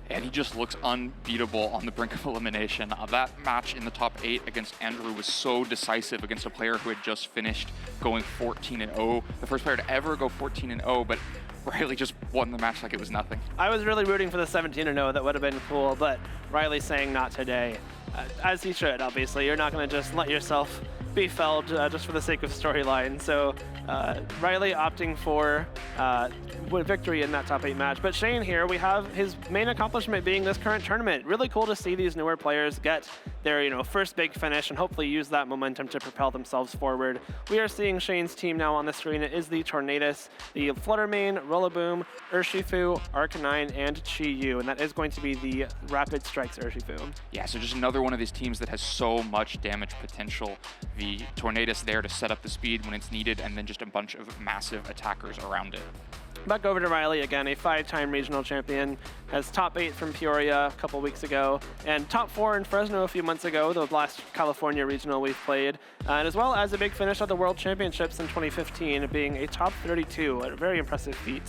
And he just looks unbeatable on the brink of elimination. That match in the top 8 against Andrew was so decisive against a player who had just finished going 14-0. The first player to ever go 14-0, but Riley just won the match like it was nothing. I was really rooting for the 17-0. That would have been cool, but Riley saying not today. As he should, obviously. You're not going to just let yourself be felled just for the sake of storyline. So Riley opting for victory in that top 8 match. But Shane here, we have his main accomplishment being this current tournament. Really cool to see these newer players get their first big finish and hopefully use that momentum to propel themselves forward. We are seeing Shane's team now on the screen. It is the Tornadus, the Fluttermane, Rillaboom, Urshifu, Arcanine, and Chi-Yu, and that is going to be the Rapid Strikes Urshifu. Yeah, so just another one of these teams that has so much damage potential. The Tornadus there to set up the speed when it's needed, and then just a bunch of massive attackers around it. Back over to Riley again, a 5-time regional champion, has top 8 from Peoria a couple weeks ago, and top 4 in Fresno a few months ago, the last California regional we've played, and as well as a big finish at the World Championships in 2015, being a top 32, a very impressive feat.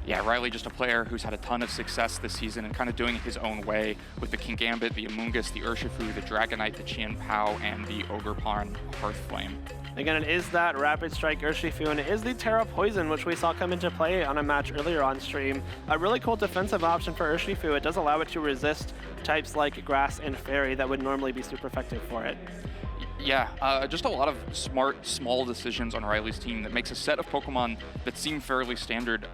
Yeah, Riley just a player who's had a ton of success this season and kind of doing it his own way with the Kingambit, the Amoonguss, the Urshifu, the Dragonite, the Chien-Pao, and the Ogerpon Hearthflame. Again, it is that Rapid Strike Urshifu, and it is the Terra Poison, which we saw come into play on a match earlier on stream. A really cool defensive option for Urshifu. It does allow it to resist types like Grass and Fairy that would normally be super effective for it. Yeah, just a lot of smart, small decisions on Riley's team that makes a set of Pokemon that seem fairly standard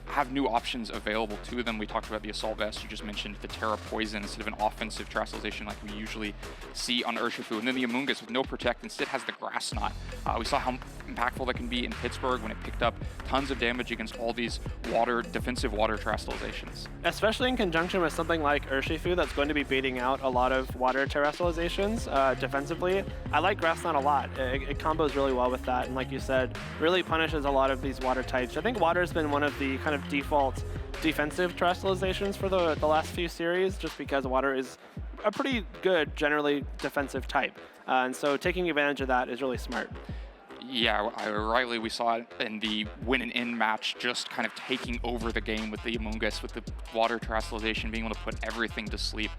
have new options available to them. We talked about the Assault Vest, you just mentioned the Terra Poison instead of an offensive Terastallization like we usually see on Urshifu. And then the Amoonguss with no Protect instead has the Grass Knot. We saw how impactful that can be in Pittsburgh when it picked up tons of damage against all these defensive water Terastallizations. Especially in conjunction with something like Urshifu that's going to be baiting out a lot of water Terastallizations defensively. I like Grass Knot a lot. It combos really well with that, and like you said, really punishes a lot of these water types. I think water's been one of the kind of default defensive Terastallizations for the last few series, just because water is a pretty good, generally defensive type. And so taking advantage of that is really smart. Yeah, Riley, we saw it in the win and in match, just kind of taking over the game with the Amoonguss, with the water Terastallization, being able to put everything to sleep.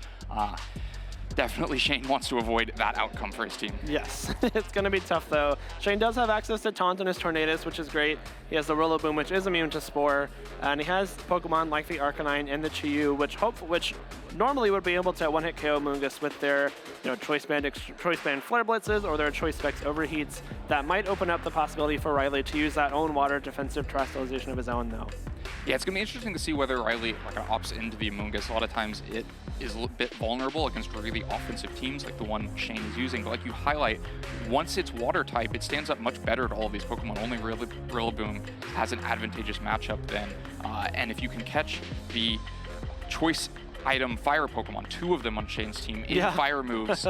Definitely Shane wants to avoid that outcome for his team. Yes, it's going to be tough though. Shane does have access to Taunt in his Tornadus, which is great. He has the Rillaboom, which is immune to Spore, and he has Pokemon like the Arcanine and the Chi-Yu, which normally would be able to one-hit KO Amoonguss with their Choice Band Flare Blitzes or their Choice Specs Overheats. That might open up the possibility for Riley to use that own water defensive Terastallization of his own though. Yeah, it's going to be interesting to see whether Riley opts into the Amoonguss. A lot of times it is a bit vulnerable against really offensive teams like the one Shane is using. But like you highlight, once it's water type, it stands up much better to all of these Pokemon. Only Rillaboom has an advantageous matchup then. And if you can catch the choice item fire Pokemon, 2 of them on Shane's team in fire moves,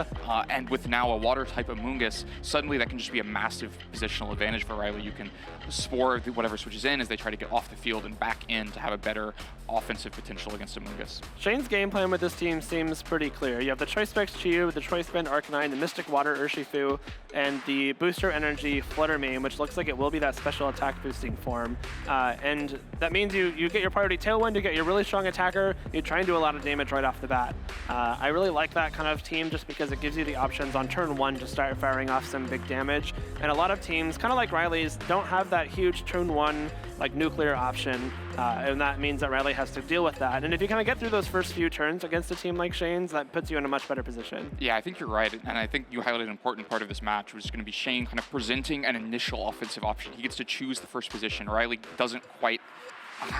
and with now a water type Amoonguss, suddenly that can just be a massive positional advantage for Riley. You can Spore whatever switches in as they try to get off the field and back in to have a better offensive potential against Amoonguss. Shane's game plan with this team seems pretty clear. You have the Choice Specs Chi-Yu, the Choice Band Arcanine, the Mystic Water Urshifu, and the Booster Energy Fluttermane, which looks like it will be that special attack boosting form. And that means you get your priority Tailwind, you get your really strong attacker, you try and do a lot of damage right off the bat. I really like that kind of team just because it gives you the options on turn 1 to start firing off some big damage. And a lot of teams, kind of like Riley's, don't have that huge turn 1 nuclear option, and that means that Riley has to deal with that. And if you kind of get through those first few turns against a team like Shane's, that puts you in a much better position. Yeah, I think you're right, and I think you highlighted an important part of this match, which is going to be Shane kind of presenting an initial offensive option. He gets to choose the first position. Riley doesn't quite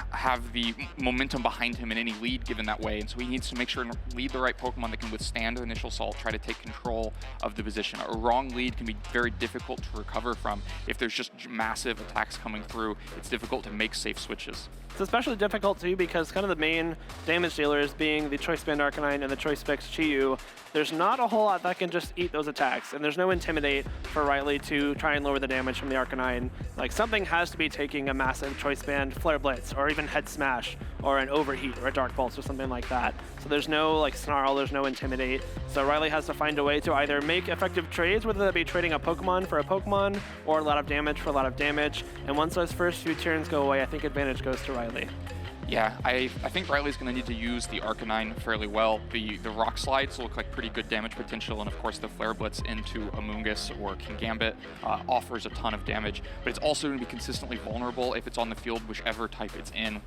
have the momentum behind him in any lead given that way, and so he needs to make sure and lead the right Pokemon that can withstand the initial assault, try to take control of the position. A wrong lead can be very difficult to recover from. If there's just massive attacks coming through, it's difficult to make safe switches. It's especially difficult too because kind of the main damage dealers being the Choice Band Arcanine and the Choice Specs Chi-Yu, there's not a whole lot that can just eat those attacks, and there's no Intimidate for Riley to try and lower the damage from the Arcanine. Like, something has to be taking a massive Choice Band Flare Blitz, or even Head Smash, or an Overheat, or a Dark Pulse, or something like that. So there's no Snarl, there's no Intimidate. So Riley has to find a way to either make effective trades, whether that be trading a Pokemon for a Pokemon, or a lot of damage for a lot of damage. And once those first few turns go away, I think advantage goes to Riley. Yeah, I think Riley's going to need to use the Arcanine fairly well. The Rock Slides look like pretty good damage potential, and of course the Flare Blitz into Amoonguss or King Gambit offers a ton of damage, but it's also going to be consistently vulnerable if it's on the field, whichever type it's in.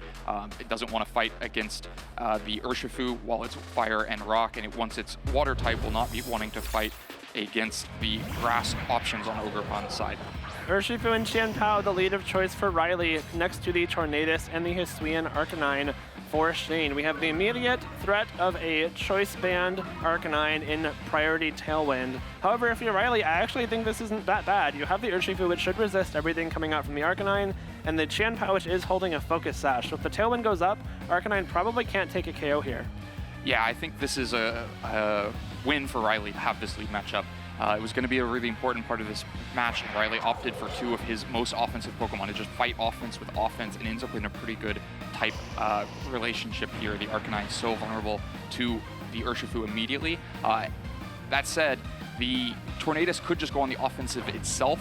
It doesn't want to fight against the Urshifu while it's Fire and Rock, and once it's Water type, will not be wanting to fight against the grass options on Ogerpon's side. Urshifu and Qianpao, the lead of choice for Riley, next to the Tornadus and the Hisuian Arcanine for Shane. We have the immediate threat of a choice band Arcanine in priority Tailwind. However, if you're Riley, I actually think this isn't that bad. You have the Urshifu, which should resist everything coming out from the Arcanine, and the Qianpao, which is holding a Focus Sash. So if the Tailwind goes up, Arcanine probably can't take a KO here. Yeah, I think this is a win for Riley to have this lead matchup. It was going to be a really important part of this match, and Riley opted for two of his most offensive Pokemon to just fight offense with offense, and ends up in a pretty good type relationship here. The Arcanine is so vulnerable to the Urshifu immediately. That said, the Tornadus could just go on the offensive itself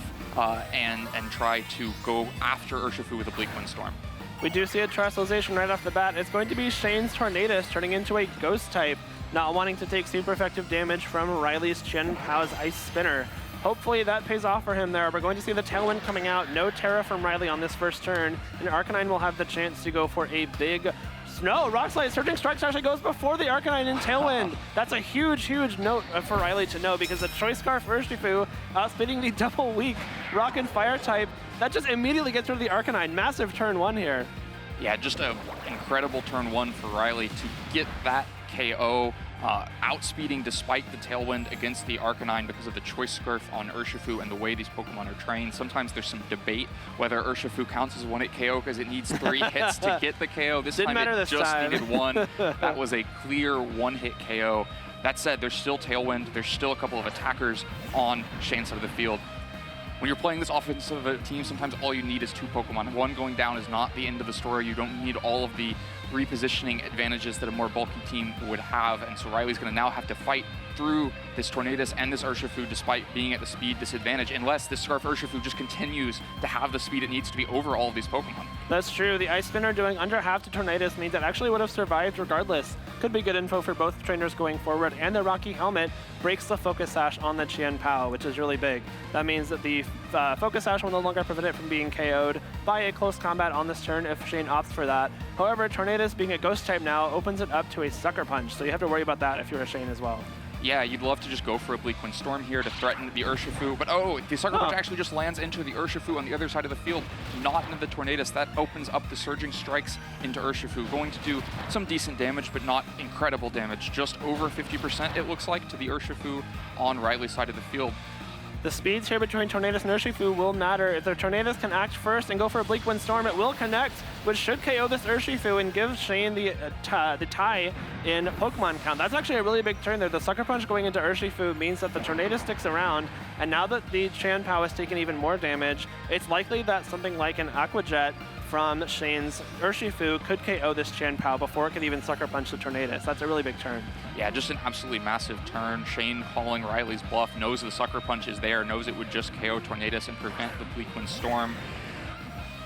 and try to go after Urshifu with a Bleak Wind Storm. We do see a Terrestrialization right off the bat. It's going to be Shane's Tornadus turning into a Ghost type, not wanting to take super effective damage from Riley's Qianpao's Ice Spinner. Hopefully that pays off for him there. We're going to see the Tailwind coming out. No Terra from Riley on this first turn, and Arcanine will have the chance to go for a big... No, Rock Slide Surging Strikes actually goes before the Arcanine in Tailwind. That's a huge, huge note for Riley to know, because the Choice Scarf Urshifu outspeeding the double weak Rock and Fire type, that just immediately gets rid of the Arcanine. Massive turn one here. Yeah, just an incredible turn one for Riley to get that KO, outspeeding despite the Tailwind against the Arcanine because of the Choice Scarf on Urshifu and the way these Pokemon are trained. Sometimes there's some debate whether Urshifu counts as a one-hit KO because it needs 3 hits to get the KO. This Didn't time matter it this just time. needed 1. That was a clear one-hit KO. That said, there's still Tailwind. There's still a couple of attackers on Shane's side of the field. When you're playing this offensive team, sometimes all you need is 2 Pokemon. One going down is not the end of the story. You don't need all of the repositioning advantages that a more bulky team would have, and so Riley's going to now have to fight through this Tornadus and this Urshifu despite being at the speed disadvantage, unless this Scarf Urshifu just continues to have the speed it needs to be over all of these Pokemon. That's true. The Ice Spinner doing under half to Tornadus means it actually would have survived regardless. Could be good info for both trainers going forward, and the Rocky Helmet breaks the Focus Sash on the Qianpao, which is really big. That means that the Focus Sash will no longer prevent it from being KO'd by a close combat on this turn if Shane opts for that. However, Tornadus being a Ghost type now opens it up to a Sucker Punch, so you have to worry about that if you're a Shane as well. Yeah, you'd love to just go for a Bleak Wind Storm here to threaten the Urshifu, but oh, the Sucker Punch actually just lands into the Urshifu on the other side of the field, not into the Tornadus. That opens up the Surging Strikes into Urshifu, going to do some decent damage, but not incredible damage. Just over 50% it looks like to the Urshifu on Riley's side of the field. The speeds here between Tornadus and Urshifu will matter. If the Tornadus can act first and go for a Bleak Wind Storm, it will connect, which should KO this Urshifu and give Shane the tie in Pokemon count. That's actually a really big turn there. The Sucker Punch going into Urshifu means that the Tornadus sticks around, and now that the Qianpao has taken even more damage, it's likely that something like an Aqua Jet from Shane's Urshifu could KO this Qianpao before it could even Sucker Punch the Tornadus. That's a really big turn. Yeah, just an absolutely massive turn. Shane calling Riley's bluff, knows the Sucker Punch is there, knows it would just KO Tornadus and prevent the Bleak Wind Storm.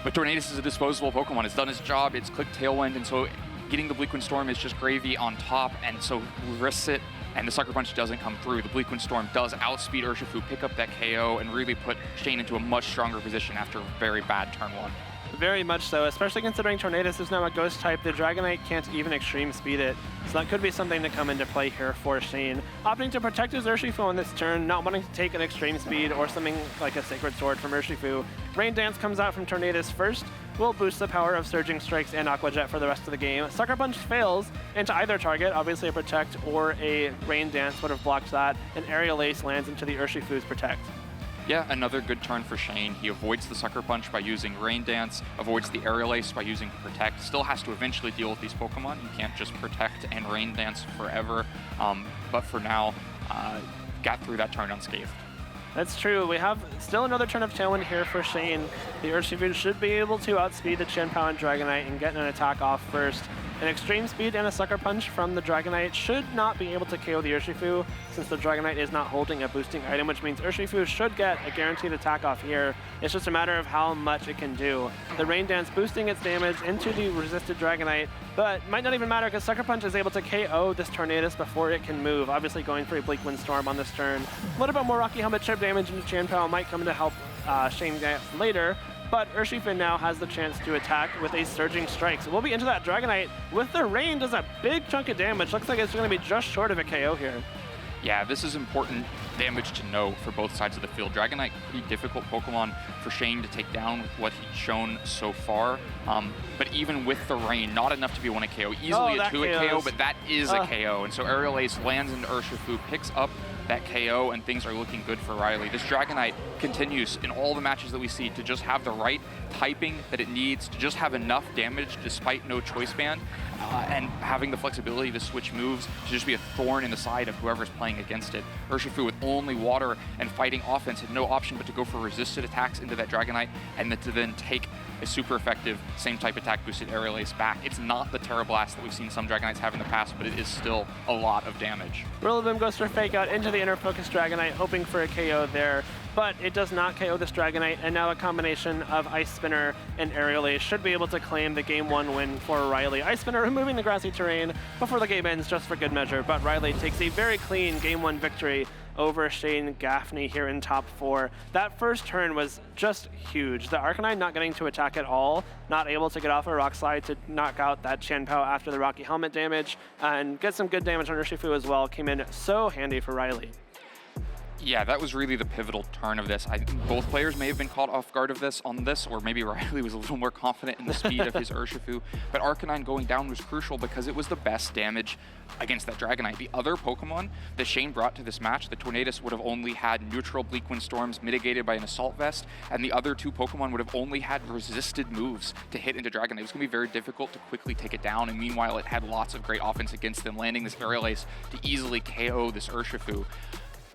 But Tornadus is a disposable Pokemon. It's done its job, it's clicked Tailwind, and so getting the Bleak Wind Storm is just gravy on top, and so risks it, and the Sucker Punch doesn't come through. The Bleak Wind Storm does outspeed Urshifu, pick up that KO, and really put Shane into a much stronger position after a very bad turn 1. Very much so, especially considering Tornadus is now a Ghost type. The Dragonite can't even Extreme Speed it, so that could be something to come into play here for Shane. Opting to protect his Urshifu on this turn, not wanting to take an Extreme Speed or something like a Sacred Sword from Urshifu. Rain Dance comes out from Tornadus first, will boost the power of Surging Strikes and Aqua Jet for the rest of the game. Sucker Punch fails into either target, obviously a Protect or a Rain Dance would have blocked that, and Aerial Ace lands into the Urshifu's Protect. Yeah, another good turn for Shane. He avoids the Sucker Punch by using Rain Dance, avoids the Aerial Ace by using Protect. Still has to eventually deal with these Pokemon. You can't just Protect and Rain Dance forever, but for now, got through that turn unscathed. That's true. We have still another turn of Tailwind here for Shane. The Urshifu should be able to outspeed the Qianpao and Dragonite and get an attack off first. An Extreme Speed and a Sucker Punch from the Dragonite should not be able to KO the Urshifu, since the Dragonite is not holding a boosting item, which means Urshifu should get a guaranteed attack off here. It's just a matter of how much it can do. The Rain Dance boosting its damage into the resisted Dragonite, but might not even matter because Sucker Punch is able to KO this Tornadus before it can move, obviously going for a Bleak Wind Storm on this turn. A little bit more Rocky Helmet chip damage into Chien-Pao might come to help Shane later, but Urshifu now has the chance to attack with a Surging Strike. So we'll be into that Dragonite with the Rain, does a big chunk of damage. Looks like it's going to be just short of a KO here. Yeah, this is important damage to know for both sides of the field. Dragonite, pretty difficult Pokemon for Shane to take down with what he's shown so far. But even with the Rain, not enough to be one KO. Easily a 2-hit KO, but that is a KO. And so Aerial Ace lands into Urshifu, picks up that KO, and things are looking good for Riley. This Dragonite continues in all the matches that we see to just have the right typing that it needs, to just have enough damage despite no choice band, and having the flexibility to switch moves to just be a thorn in the side of whoever's playing against it. Urshifu with only water and fighting offense had no option but to go for resisted attacks into that Dragonite and then to then take a super effective same type attack boosted Aerial Ace back. It's not the Terra Blast that we've seen some Dragonites have in the past, but it is still a lot of damage. Rillaboom goes for Fake Out into the inner focus Dragonite, hoping for a KO there, but it does not KO this Dragonite, and now a combination of Ice Spinner and Aerial Ace should be able to claim the Game 1 win for Riley. Ice Spinner removing the grassy terrain before the game ends just for good measure, but Riley takes a very clean Game 1 victory over Shane Gaffney here in top 4. That first turn was just huge. The Arcanine not getting to attack at all, not able to get off a Rock Slide to knock out that Chien-Pao after the Rocky Helmet damage, and get some good damage on Urshifu as well, came in so handy for Riley. Yeah, that was really the pivotal turn of this. I think both players may have been caught off guard of this on this, or maybe Riley was a little more confident in the speed of his Urshifu. But Arcanine going down was crucial because it was the best damage against that Dragonite. The other Pokemon that Shane brought to this match, the Tornadus, would have only had neutral Bleak Wind Storms mitigated by an Assault Vest, and the other two Pokemon would have only had resisted moves to hit into Dragonite. It was going to be very difficult to quickly take it down, and meanwhile it had lots of great offense against them, landing this Aerial Ace to easily KO this Urshifu.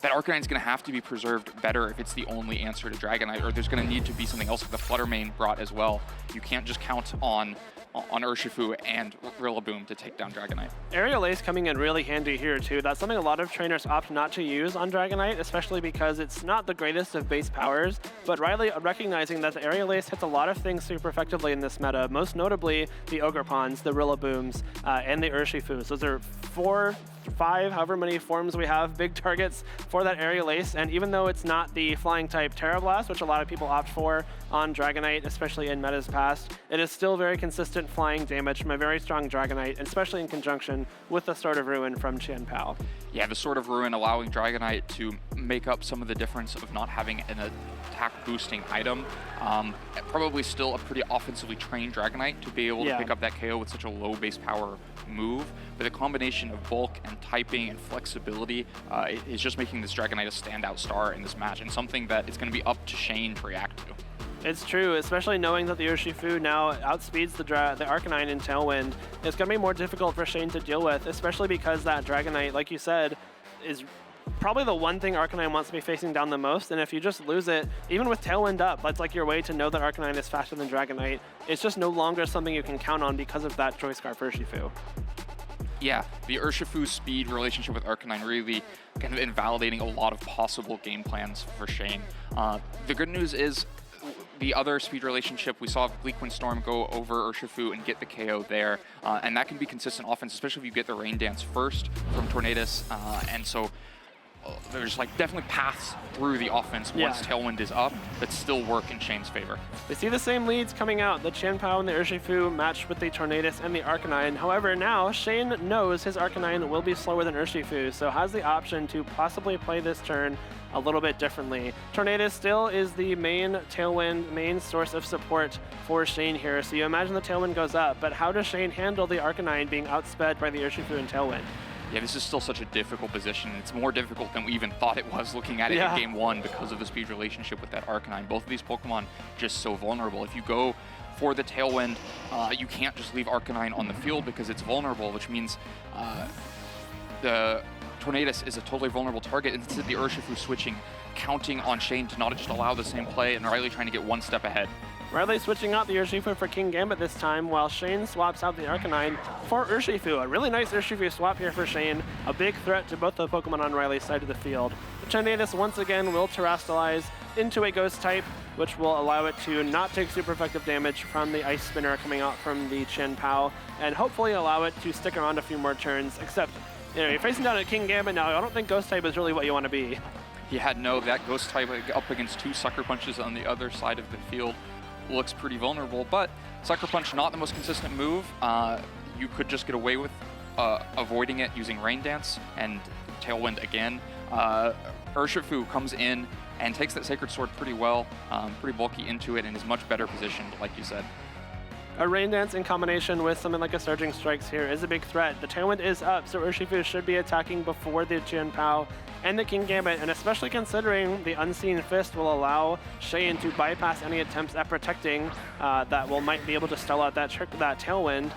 That Arcanine's going to have to be preserved better if it's the only answer to Dragonite, or there's going to need to be something else like the Flutter Mane brought as well. You can't just count on Urshifu and Rillaboom to take down Dragonite. Aerial Ace coming in really handy here too. That's something a lot of trainers opt not to use on Dragonite, especially because it's not the greatest of base powers, but Riley recognizing that the Aerial Ace hits a lot of things super effectively in this meta, most notably the Ogerpons, the Rillabooms, and the Urshifus. Those are 4, 5, however many forms we have, big targets for that Aerial Ace, and even though it's not the flying type Terra Blast, which a lot of people opt for on Dragonite, especially in metas past, it is still very consistent flying damage from a very strong Dragonite, especially in conjunction with the Sword of Ruin from Chien-Pao. Yeah, the Sword of Ruin allowing Dragonite to make up some of the difference of not having an attack boosting item. Probably still a pretty offensively trained Dragonite to be able to pick up that KO with such a low base power move, but the combination of bulk and typing and flexibility is just making this Dragonite a standout star in this match, and something that it's going to be up to Shane to react to. It's true, especially knowing that the Urshifu now outspeeds the Arcanine in Tailwind. It's going to be more difficult for Shane to deal with, especially because that Dragonite, like you said, is probably the one thing Arcanine wants to be facing down the most, and if you just lose it, even with Tailwind up, that's like your way to know that Arcanine is faster than Dragonite. It's just no longer something you can count on because of that Choice Scarf Urshifu. Yeah, the Urshifu's speed relationship with Arcanine really kind of invalidating a lot of possible game plans for Shane. The good news is the other speed relationship, we saw Bleak Wind Storm go over Urshifu and get the KO there, and that can be consistent offense, especially if you get the Rain Dance first from Tornadus, and so there's like definitely paths through the offense once Tailwind is up that still work in Shane's favor. We see the same leads coming out, the Chien-Pao and the Urshifu matched with the Tornadus and the Arcanine. However, now Shane knows his Arcanine will be slower than Urshifu, so has the option to possibly play this turn a little bit differently. Tornadus still is the main Tailwind, main source of support for Shane here, so you imagine the Tailwind goes up, but how does Shane handle the Arcanine being outsped by the Urshifu and Tailwind? Yeah, this is still such a difficult position. It's more difficult than we even thought it was looking at it in Game 1 because of the speed relationship with that Arcanine. Both of these Pokemon just so vulnerable. If you go for the Tailwind, you can't just leave Arcanine on the field because it's vulnerable, which means the Tornadus is a totally vulnerable target. Instead, the Urshifu switching, counting on Shane to not just allow the same play, and Riley trying to get one step ahead. Riley switching out the Urshifu for King Gambit this time, while Shane swaps out the Arcanine for Urshifu. A really nice Urshifu swap here for Shane, a big threat to both the Pokemon on Riley's side of the field. The Tornadus once again will Terastallize into a Ghost type, which will allow it to not take super effective damage from the Ice Spinner coming out from the Chien-Pao, and hopefully allow it to stick around a few more turns, except you're facing down a King Gambit now. I don't think Ghost type is really what you want to be. Yeah, no, that Ghost type up against 2 Sucker Punches on the other side of the field looks pretty vulnerable, but Sucker Punch not the most consistent move. You could just get away with avoiding it using Rain Dance and Tailwind again. Urshifu comes in and takes that Sacred Sword pretty well, pretty bulky into it, and is much better positioned, like you said. A Rain Dance in combination with something like a Surging Strikes here is a big threat. The Tailwind is up, so Urshifu should be attacking before the Chien-Pao and the King Gambit, and especially considering the Unseen Fist will allow Shane to bypass any attempts at protecting that might be able to stall out that Tailwind.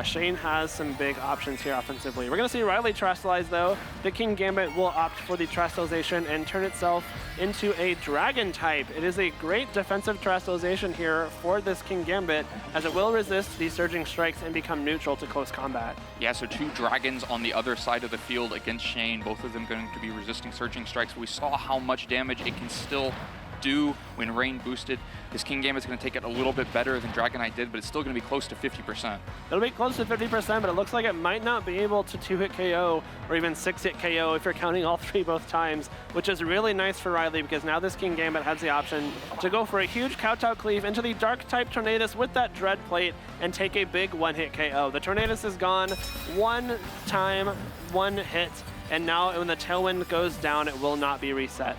Shane has some big options here offensively. We're going to see Riley Terastallize though. The King Gambit will opt for the Terastallization and turn itself into a Dragon type. It is a great defensive Terastallization here for this King Gambit, as it will resist the Surging Strikes and become neutral to close combat. Yeah, so 2 Dragons on the other side of the field against Shane, both of them going to be resisting Surging Strikes. We saw how much damage it can still do when Rain boosted. This King Gambit's going to take it a little bit better than Dragonite did, but it's still going to be close to 50%. It'll be close to 50%, but it looks like it might not be able to 2-hit KO or even 6-hit KO if you're counting all 3 both times, which is really nice for Riley, because now this King Gambit has the option to go for a huge Kowtow Cleave into the Dark-type Tornadus with that Dread Plate and take a big 1-hit KO. The Tornadus is gone 1 time, 1 hit, and now when the Tailwind goes down, it will not be reset.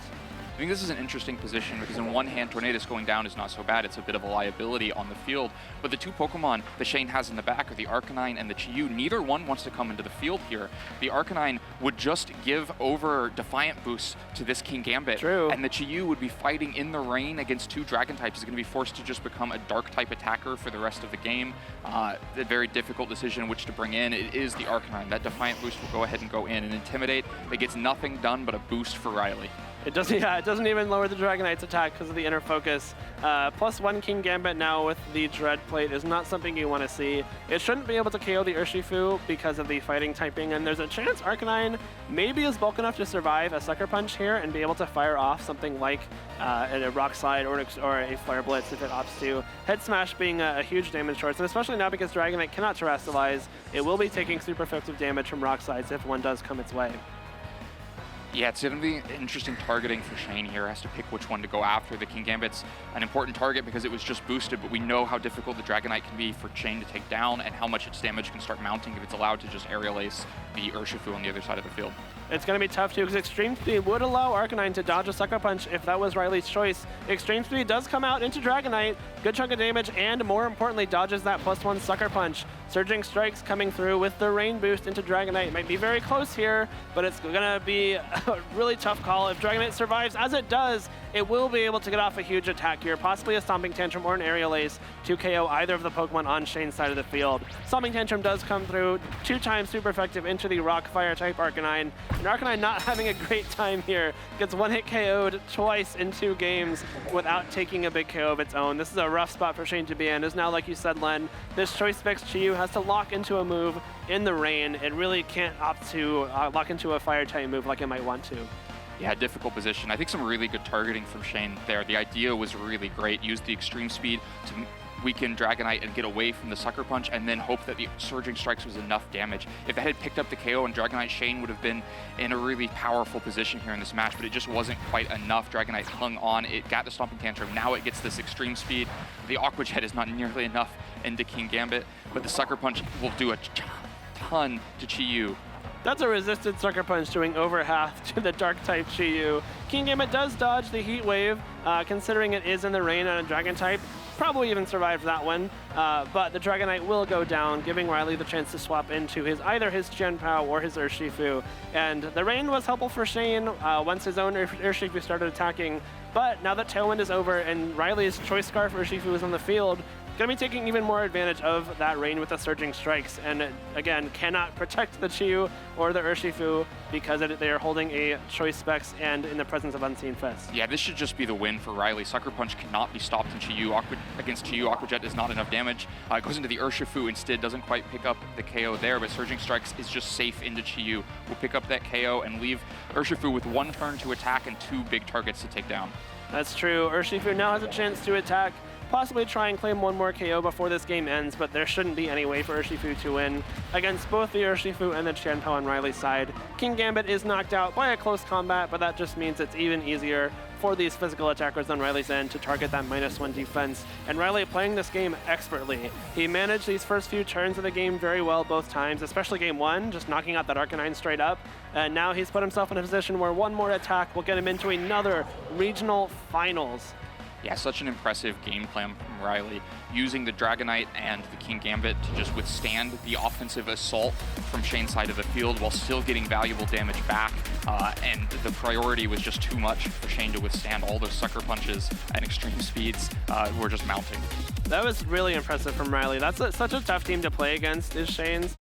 I think this is an interesting position because in one hand, Tornadus going down is not so bad. It's a bit of a liability on the field. But the 2 Pokemon that Shane has in the back are the Arcanine and the Chi-Yu. Neither one wants to come into the field here. The Arcanine would just give over Defiant boosts to this King Gambit. True. And the Chi-Yu would be fighting in the rain against 2 Dragon types. He's going to be forced to just become a Dark-type attacker for the rest of the game. A very difficult decision which to bring in. It is the Arcanine. That Defiant boost will go ahead and go in and Intimidate. It gets nothing done but a boost for Riley. It doesn't, yeah, it doesn't even lower the Dragonite's attack because of the inner focus. +1 King Gambit now with the Dread Plate is not something you want to see. It shouldn't be able to KO the Urshifu because of the fighting typing, and there's a chance Arcanine maybe is bulk enough to survive a Sucker Punch here and be able to fire off something like a Rock Slide or a Fire Blitz if it opts to. Head Smash being a huge damage source, and especially now because Dragonite cannot Terastallize, it will be taking super effective damage from Rock Slides if one does come its way. Yeah, it's going to be interesting targeting for Shane here. Has to pick which one to go after. The King Gambit's an important target because it was just boosted, but we know how difficult the Dragonite can be for Shane to take down and how much its damage can start mounting if it's allowed to just Aerial Ace the Urshifu on the other side of the field. It's going to be tough too because Extreme Speed would allow Arcanine to dodge a Sucker Punch if that was Riley's choice. Extreme Speed does come out into Dragonite, good chunk of damage, and more importantly dodges that +1 Sucker Punch. Surging Strikes coming through with the Rain boost into Dragonite. Might be very close here, but it's going to be a really tough call. If Dragonite survives, as it does, it will be able to get off a huge attack here, possibly a Stomping Tantrum or an Aerial Ace to KO either of the Pokemon on Shane's side of the field. Stomping Tantrum does come through 2 times super effective into the Rock Fire type Arcanine. And Arcanine not having a great time here. Gets 1-hit KO'd twice in 2 games without taking a big KO of its own. This is a rough spot for Shane to be in. Is now, like you said, Len, this Choice Specs Chi-Yu has to lock into a move in the rain. It really can't opt to lock into a fire type move like it might want to. Yeah, difficult position. I think some really good targeting from Shane there. The idea was really great. Use the Extreme Speed to weaken Dragonite and get away from the Sucker Punch, and then hope that the Surging Strikes was enough damage. If it had picked up the KO and Dragonite, Shane would have been in a really powerful position here in this match, but it just wasn't quite enough. Dragonite hung on. It got the Stomping Tantrum. Now it gets this Extreme Speed. The Aqua Jet is not nearly enough into King Gambit, but the Sucker Punch will do a ton to Chi-Yu. That's a resisted Sucker Punch doing over half to the Dark-type Chi-Yu. King Gambit does dodge the Heat Wave, considering it is in the rain on a Dragon-type. Probably even survived that one, but the Dragonite will go down, giving Riley the chance to swap into either his Chien-Pao or his Urshifu. And the rain was helpful for Shane once his own Urshifu started attacking, but now that Tailwind is over and Riley's Choice Scarf Urshifu is on the field, going to be taking even more advantage of that rain with the surging strikes, and again, cannot protect the Chiyu or the Urshifu because they are holding a choice specs and in the presence of Unseen Fist. Yeah, this should just be the win for Riley. Sucker Punch cannot be stopped in Chiyu. Against Chiyu, Aqua Jet is not enough damage. It goes into the Urshifu instead, doesn't quite pick up the KO there, but Surging Strikes is just safe into Chiyu. Will pick up that KO and leave Urshifu with 1 turn to attack and 2 big targets to take down. That's true. Urshifu now has a chance to attack, possibly try and claim 1 more KO before this game ends, but there shouldn't be any way for Urshifu to win against both the Urshifu and the Qianpao on Riley's side. King Gambit is knocked out by a close combat, but that just means it's even easier for these physical attackers on Riley's end to target that -1 defense. And Riley playing this game expertly. He managed these first few turns of the game very well both times, especially game 1, just knocking out that Arcanine straight up. And now he's put himself in a position where 1 more attack will get him into another regional finals. Yeah, such an impressive game plan from Riley, using the Dragonite and the King Gambit to just withstand the offensive assault from Shane's side of the field while still getting valuable damage back. And the priority was just too much for Shane to withstand all those sucker punches and extreme speeds were just mounting. That was really impressive from Riley. That's such a tough team to play against, is Shane's.